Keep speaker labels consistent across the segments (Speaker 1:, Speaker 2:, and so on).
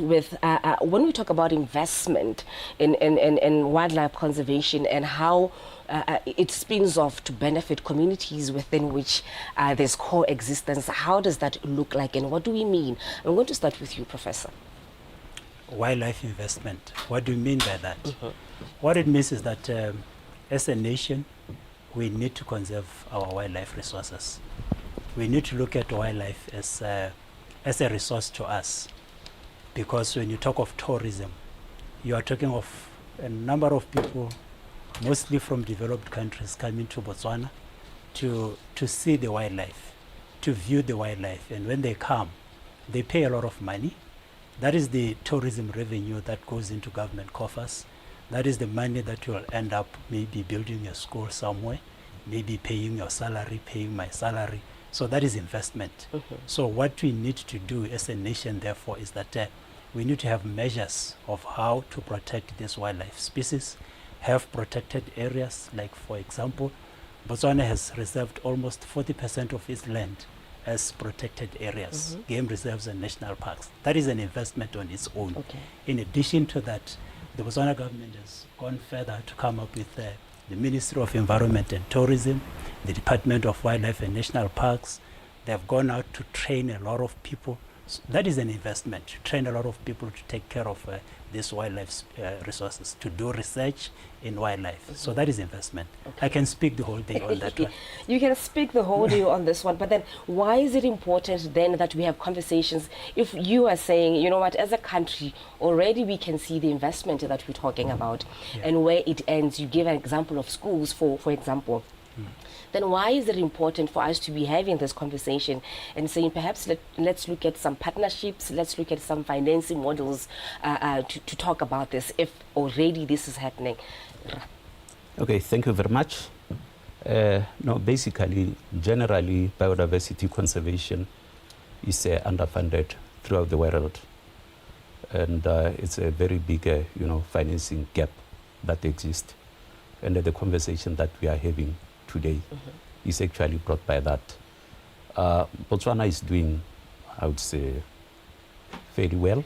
Speaker 1: With when we talk about investment in wildlife conservation and how it spins off to benefit communities within which there's coexistence, how does that look like and what do we mean? I'm going to start with you, Professor.
Speaker 2: Wildlife investment. What do you mean by that? What it means is that as a nation, we need to conserve our wildlife resources. We need to look at wildlife as a resource to us. Because when you talk of tourism, you are talking of a number of people, mostly from developed countries, coming to Botswana to see the wildlife, to view the wildlife. And when they come, they pay a lot of money. That is the tourism revenue that goes into government coffers. That is the money that you will end up maybe building a school somewhere, maybe paying your salary, paying my salary. So that is investment. So what we need to do as a nation, therefore, is that we need to have measures of how to protect this wildlife species, have protected areas. Like, for example, Botswana has reserved almost 40% of its land as protected areas, game reserves and national parks. That is an investment on its own. In addition to that, the Botswana government has gone further to come up with the Ministry of Environment and Tourism, the Department of Wildlife and National Parks. They have gone out to train a lot of people. So that is an investment, to train a lot of people to take care of these wildlife resources, to do research in wildlife. So that is investment. I can speak the whole day on that one.
Speaker 1: You can speak the whole day on this one, but then why is it important then that we have conversations? If you are saying, you know what, as a country, already we can see the investment that we're talking about and where it ends. You give an example of schools, for example. Then why is it important for us to be having this conversation and saying perhaps let's look at some partnerships, let's look at some financing models to talk about this if already this is happening?
Speaker 3: Okay, thank you very much. No, basically, generally, biodiversity conservation is underfunded throughout the world. And it's a very big, financing gap that exists. And the conversation that we are having today is actually brought by that. Botswana is doing, I would say, fairly well,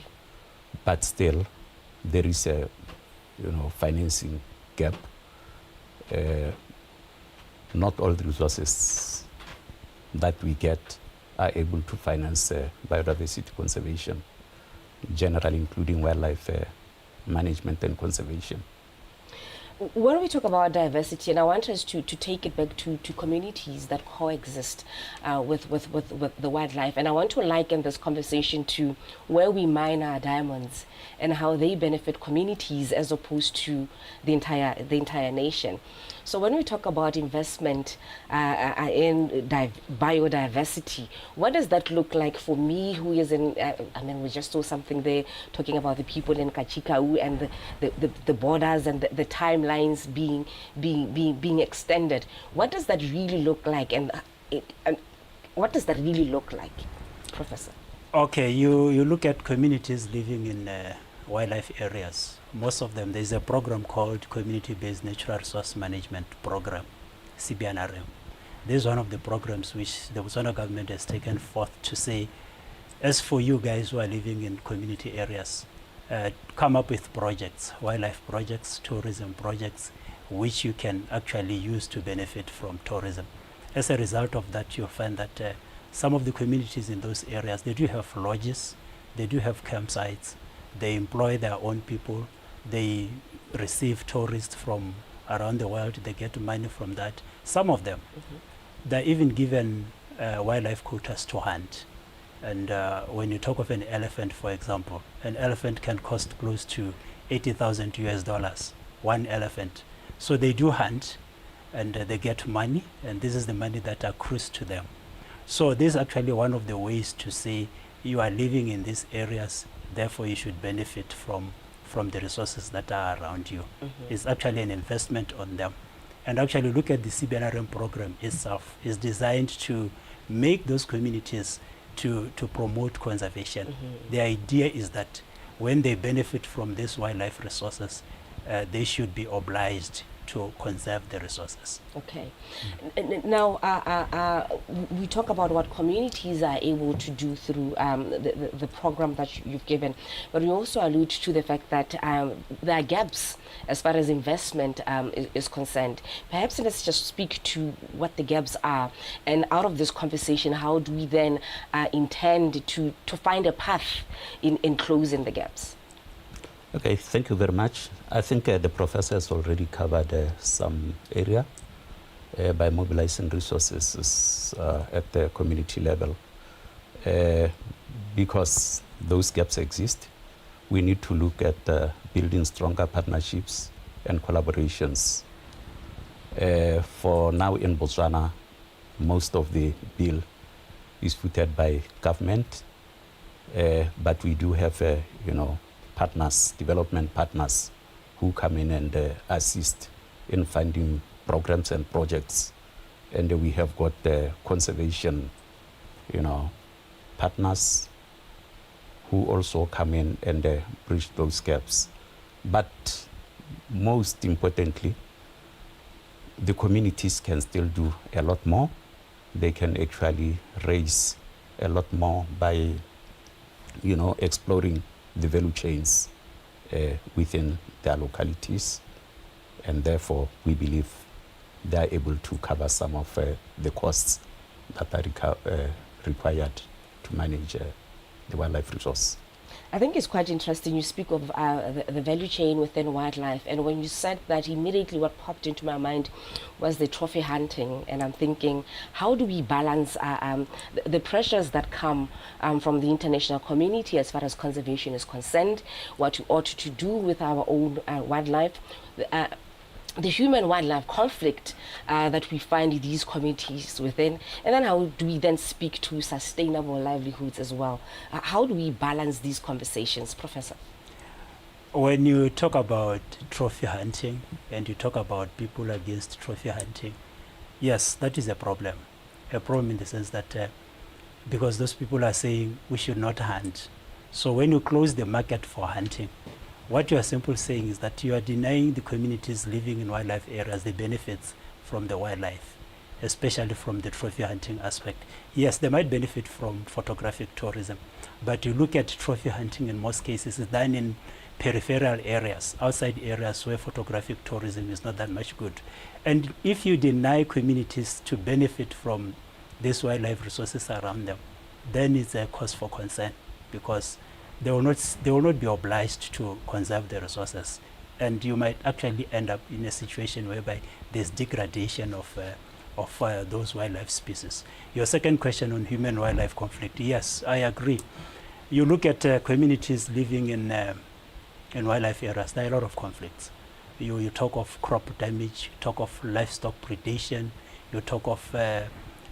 Speaker 3: but still there is a financing gap. Not all the resources that we get are able to finance biodiversity conservation, generally including wildlife management and conservation.
Speaker 1: When we talk about diversity, and I want us to take it back to communities that coexist with the wildlife, and I want to liken this conversation to where we mine our diamonds and how they benefit communities as opposed to the entire nation. So when we talk about investment in biodiversity, what does that look like for me who is in, we just saw something there talking about the people in Kachikau and the borders and the timelines being extended. What does that really look like and what does that really look like, Professor?
Speaker 2: Okay, you look at communities living in wildlife areas. Most of them, there's a program called Community-Based Natural Resource Management Program, CBNRM. This is one of the programs which the Botswana government has taken forth to say, as for you guys who are living in community areas, come up with projects, wildlife projects, tourism projects, which you can actually use to benefit from tourism. As a result of that, you'll find that some of the communities in those areas, they do have lodges, they do have campsites, they employ their own people, they receive tourists from around the world, they get money from that. Some of them, they're even given wildlife quotas to hunt. And when you talk of an elephant, for example, an elephant can cost close to $80,000, one elephant. So they do hunt and they get money, and this is the money that accrues to them. So this is actually one of the ways to say you are living in these areas, therefore you should benefit from the resources that are around you. It's actually an investment on them. And actually look at the CBNRM program itself. It's designed to make those communities to promote conservation. The idea is that when they benefit from these wildlife resources, they should be obliged to conserve the resources.
Speaker 1: Okay. Now, we talk about what communities are able to do through the program that you've given, but we also allude to the fact that there are gaps as far as investment is concerned. Perhaps let's just speak to what the gaps are, and out of this conversation, how do we then intend to find a path in closing the gaps?
Speaker 3: Okay, thank you very much. I think the professor has already covered some area by mobilizing resources at the community level. Because those gaps exist, we need to look at building stronger partnerships and collaborations. For now in Botswana, most of the bill is footed by government, but we do have, partners, development partners, who come in and assist in funding programs and projects. And we have got conservation, partners who also come in and bridge those gaps. But most importantly, the communities can still do a lot more. They can actually raise a lot more by, exploring the value chains within their localities, and therefore we believe they are able to cover some of the costs that are required to manage the wildlife resource.
Speaker 1: I think it's quite interesting. You speak of the value chain within wildlife, and when you said that, immediately what popped into my mind was the trophy hunting, and I'm thinking, how do we balance the pressures that come from the international community as far as conservation is concerned, what we ought to do with our own wildlife, the human-wildlife conflict that we find these communities within, and then how do we then speak to sustainable livelihoods as well? How do we balance these conversations, Professor?
Speaker 2: When you talk about trophy hunting and you talk about people against trophy hunting, yes, that is a problem. A problem in the sense that because those people are saying we should not hunt. So when you close the market for hunting, what you are simply saying is that you are denying the communities living in wildlife areas the benefits from the wildlife, especially from the trophy hunting aspect. Yes, they might benefit from photographic tourism, but you look at trophy hunting in most cases is done in peripheral areas, outside areas where photographic tourism is not that much good. And if you deny communities to benefit from these wildlife resources around them, then it's a cause for concern, because they will not be obliged to conserve the resources, and you might actually end up in a situation whereby there's degradation of those wildlife species. Your second question on human-wildlife conflict, yes, I agree. You look at communities living in wildlife areas, there are a lot of conflicts. You talk of crop damage, you talk of livestock predation, you talk of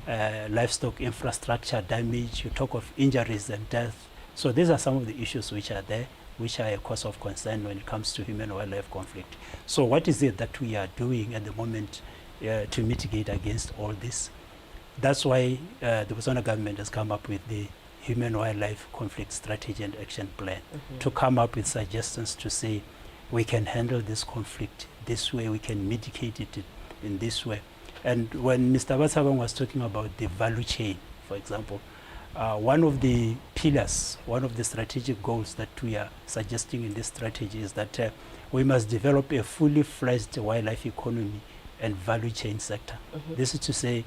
Speaker 2: livestock infrastructure damage, you talk of injuries and death. So these are some of the issues which are there, which are a cause of concern when it comes to human-wildlife conflict. So what is it that we are doing at the moment to mitigate against all this? That's why the Botswana government has come up with the Human-Wildlife Conflict Strategy and Action Plan, to come up with suggestions to say we can handle this conflict this way, we can mitigate it in this way. And when Mr. Batshabang was talking about the value chain, for example, one of the pillars, one of the strategic goals that we are suggesting in this strategy is that we must develop a fully fledged wildlife economy and value chain sector. This is to say,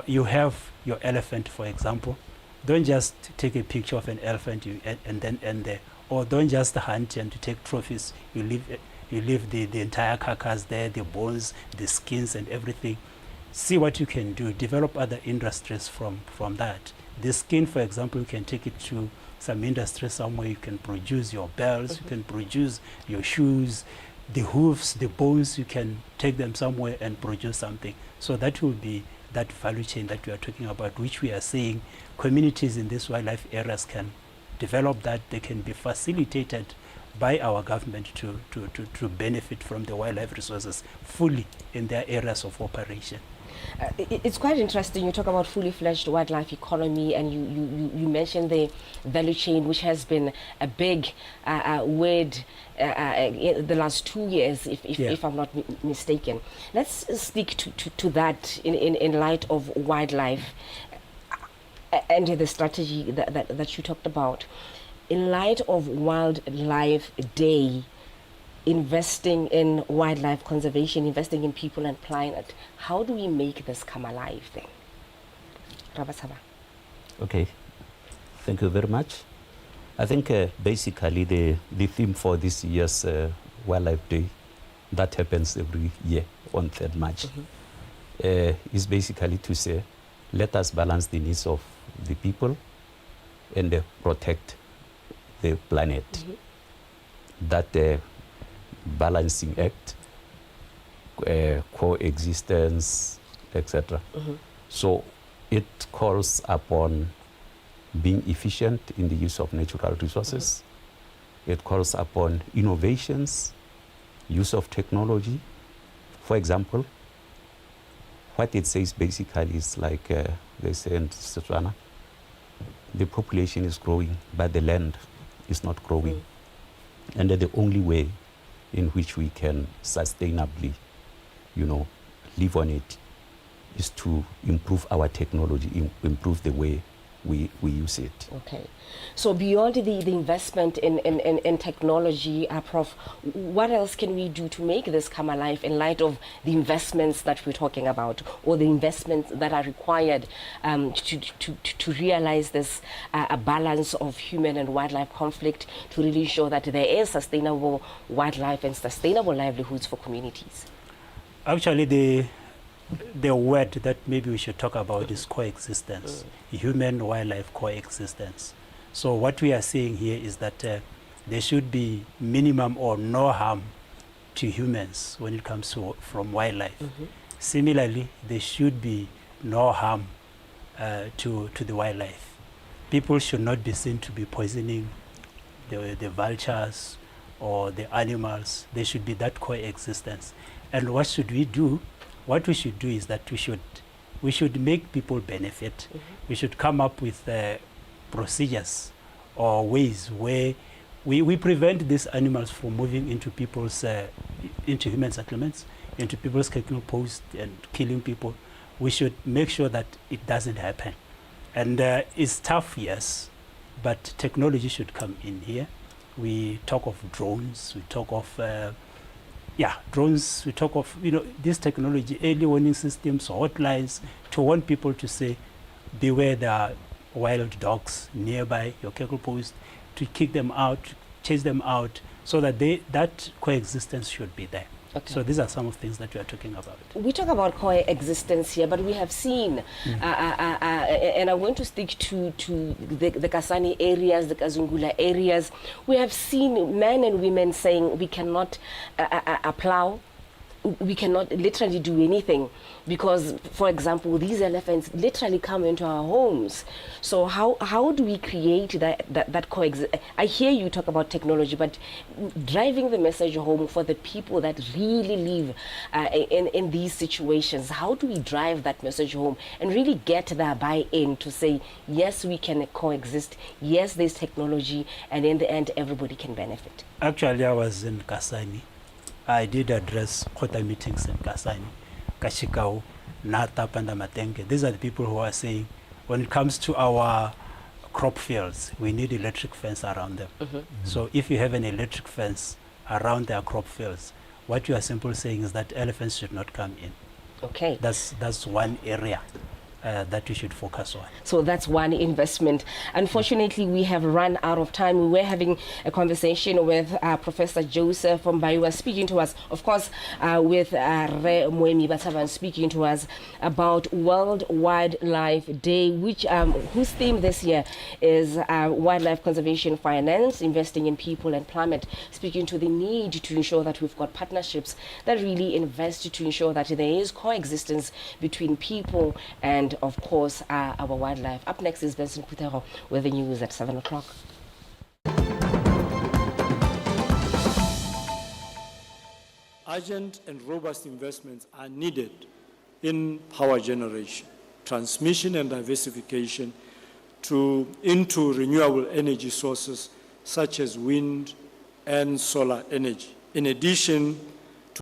Speaker 2: you have your elephant, for example. Don't just take a picture of an elephant and then end there, or don't just hunt and to take trophies. You leave the entire carcass there, the bones, the skins and everything. See what you can do, develop other industries from that. The skin, for example, you can take it to some industry somewhere. You can produce your belts, you can produce your shoes, the hooves, the bones, you can take them somewhere and produce something. So that will be that value chain that we are talking about, which we are saying communities in these wildlife areas can develop, that they can be facilitated by our government to benefit from the wildlife resources fully in their areas of operation.
Speaker 1: It's quite interesting. You talk about fully fledged wildlife economy, and you mentioned the value chain, which has been a big word in the last 2 years, if I'm not mistaken. Let's stick to that in light of wildlife and the strategy that you talked about. In light of Wildlife Day, investing in wildlife conservation, investing in people and planet, how do we make this come alive then? Batshabang.
Speaker 3: Okay, thank you very much. I think basically the theme for this year's Wildlife Day, that happens every year on 3rd March, is basically to say, let us balance the needs of the people and protect the planet. That balancing act, coexistence, etc. So it calls upon being efficient in the use of natural resources. It calls upon innovations, use of technology. For example, what it says basically is like they say in Botswana, the population is growing, but the land is not growing. And the only way in which we can sustainably, live on it is to improve our technology, improve the way we use it.
Speaker 1: Okay. So beyond the investment in technology, Prof, what else can we do to make this come alive in light of the investments that we're talking about, or the investments that are required to realize this a balance of human and wildlife conflict, to really ensure that there is sustainable wildlife and sustainable livelihoods for communities?
Speaker 2: Actually, the word that maybe we should talk about is coexistence, human-wildlife coexistence. So what we are saying here is that there should be minimum or no harm to humans when it comes from wildlife. Similarly, there should be no harm to the wildlife. People should not be seen to be poisoning the vultures or the animals. There should be that coexistence. And what should we do? What we should do is that we should make people benefit. We should come up with procedures or ways where we prevent these animals from moving into into human settlements, into people's cattle posts and killing people. We should make sure that it doesn't happen. And it's tough, yes, but technology should come in here. We talk of drones, we talk of drones, we talk of, this technology, early warning systems, hotlines, to warn people to say, beware, there are wild dogs nearby your cattle post, to kick them out, chase them out, so that that coexistence should be there.
Speaker 1: Okay.
Speaker 2: So these are some of the things that we are talking about.
Speaker 1: We talk about coexistence here, but we have seen, and I want to stick to the Kasane areas, the Kazungula areas. We have seen men and women saying we cannot plow, we cannot literally do anything because, for example, these elephants literally come into our homes. So how do we create that coexist? I hear you talk about technology, but driving the message home for the people that really live in these situations, how do we drive that message home and really get their buy-in to say, yes, we can coexist, yes, there's technology, and in the end, everybody can benefit?
Speaker 2: Actually, I was in Kasane. I did address quota meetings in Kasane, Kashikau, Nata, Pandamatenge. These are the people who are saying, when it comes to our crop fields, we need electric fence around them. So if you have an electric fence around their crop fields, what you are simply saying is that elephants should not come in.
Speaker 1: Okay.
Speaker 2: That's one area that we should focus on.
Speaker 1: So that's one investment. Unfortunately, we have run out of time. We were having a conversation with Professor Joseph from Mbaiwa speaking to us, of course, with Moemi Batshabang speaking to us about World Wildlife Day, which whose theme this year is wildlife conservation finance, investing in people and planet, speaking to the need to ensure that we've got partnerships that really invest to ensure that there is coexistence between people and, of course, our wildlife. Up next is Vincent Putero with the news at 7 o'clock.
Speaker 4: Urgent and robust investments are needed in power generation, transmission and diversification into renewable energy sources such as wind and solar energy. In addition,